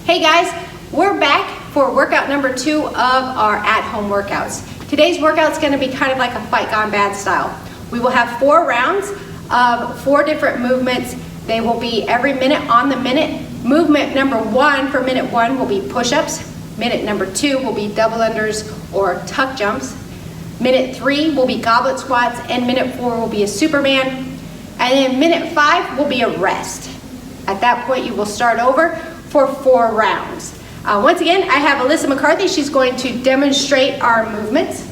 Hey guys, we're back for workout number 2 of our at-home workouts. Today's workout is going to be kind of like a fight gone bad style. We will have 4 rounds of 4 different movements. They will be every minute on the minute. Movement number 1 for minute 1 will be push-ups. Minute number 2 will be double unders or tuck jumps. Minute 3 will be goblet squats, and minute 4 will be a Superman. And then minute 5 will be a rest. At that point, you will start over for 4 rounds. Once again, I have Alyssa McCarthy. She's going to demonstrate our movements.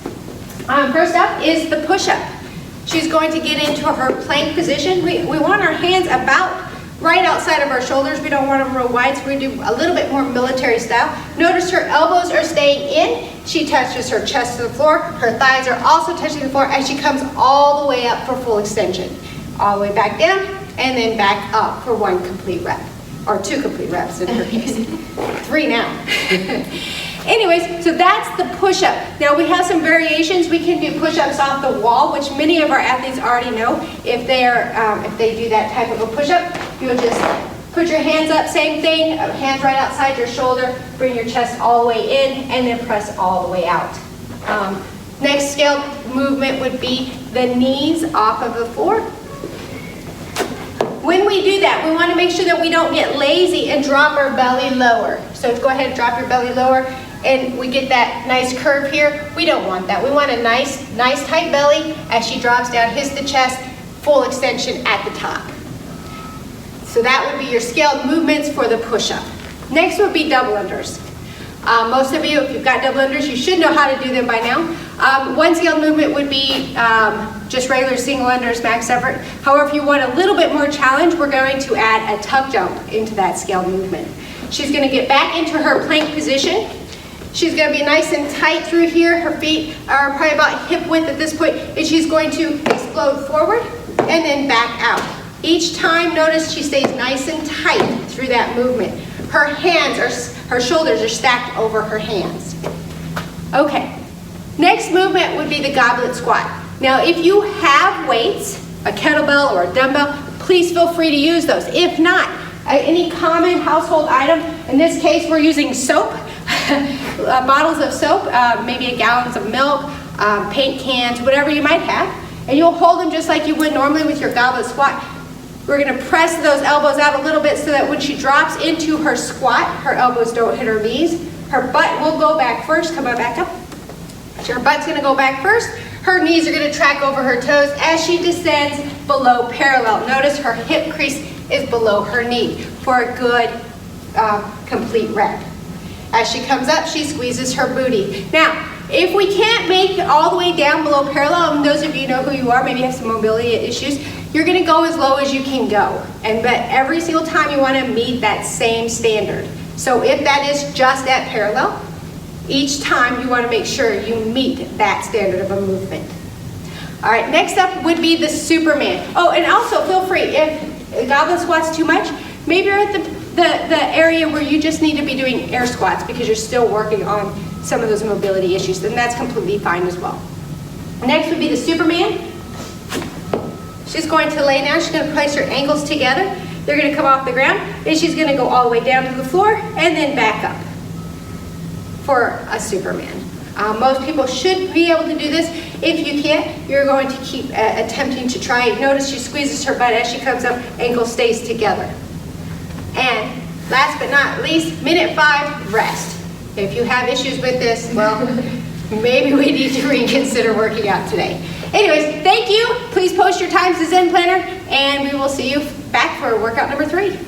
First up is the push-up. She's going to get into her plank position. We want our hands about right outside of our shoulders. We don't want them real wide, so we're going to do a little bit more military style. Notice her elbows are staying in. She touches her chest to the floor. Her thighs are also touching the floor as she comes all the way up for full extension. All the way back down, and then back up for 1 complete rep. Or 2 complete reps in her case. 3 now. Anyways, so that's the push-up. Now we have some variations. We can do push-ups off the wall, which many of our athletes already know. If they do that type of a push-up, you'll just put your hands up, same thing, hands right outside your shoulder, bring your chest all the way in, and then press all the way out. Next scaled movement would be the knees off of the floor. When we do that, we want to make sure that we don't get lazy and drop our belly lower. So go ahead and drop your belly lower, and we get that nice curve here. We don't want that. We want a nice tight belly as she drops down, hits the chest, full extension at the top. So that would be your scaled movements for the push-up. Next would be double unders. Most of you, if you've got double unders, you should know how to do them by now. One scaled movement would be just regular single unders, max effort. However, if you want a little bit more challenge, we're going to add a tuck jump into that scaled movement. She's going to get back into her plank position. She's going to be nice and tight through here. Her feet are probably about hip width at this point, and she's going to explode forward and then back out. Each time, notice she stays nice and tight through that movement. Her shoulders are stacked over her hands. Okay, next movement would be the goblet squat. Now, if you have weights, a kettlebell or a dumbbell, please feel free to use those. If not, any common household item, in this case, we're using soap, bottles of soap, maybe gallons of milk, paint cans, whatever you might have, and you'll hold them just like you would normally with your goblet squat. We're going to press those elbows out a little bit so that when she drops into her squat, her elbows don't hit her knees. Her butt will go back first. Come on, back up. So her butt's going to go back first. Her knees are going to track over her toes as she descends below parallel. Notice her hip crease is below her knee for a good complete rep. As she comes up, she squeezes her booty. Now, if we can't make it all the way down below parallel, and those of you know who you are, maybe you have some mobility issues, you're going to go as low as you can go. But every single time you want to meet that same standard. So if that is just at parallel, each time you want to make sure you meet that standard of a movement. All right, next up would be the Superman. Oh, and also feel free, if goblet squat's too much, maybe you're at the area where you just need to be doing air squats because you're still working on some of those mobility issues, then that's completely fine as well. Next would be the Superman. She's going to lay down. She's going to place her ankles together. They're going to come off the ground, and she's going to go all the way down to the floor and then back up for a Superman. Most people should be able to do this. If you can't, you're going to keep attempting to try it. Notice she squeezes her butt as she comes up, ankle stays together. And last but not least, minute 5, rest. If you have issues with this, well, maybe we need to reconsider working out today. Anyways, thank you. Please post your times to Zen Planner, and we will see you back for workout number 3.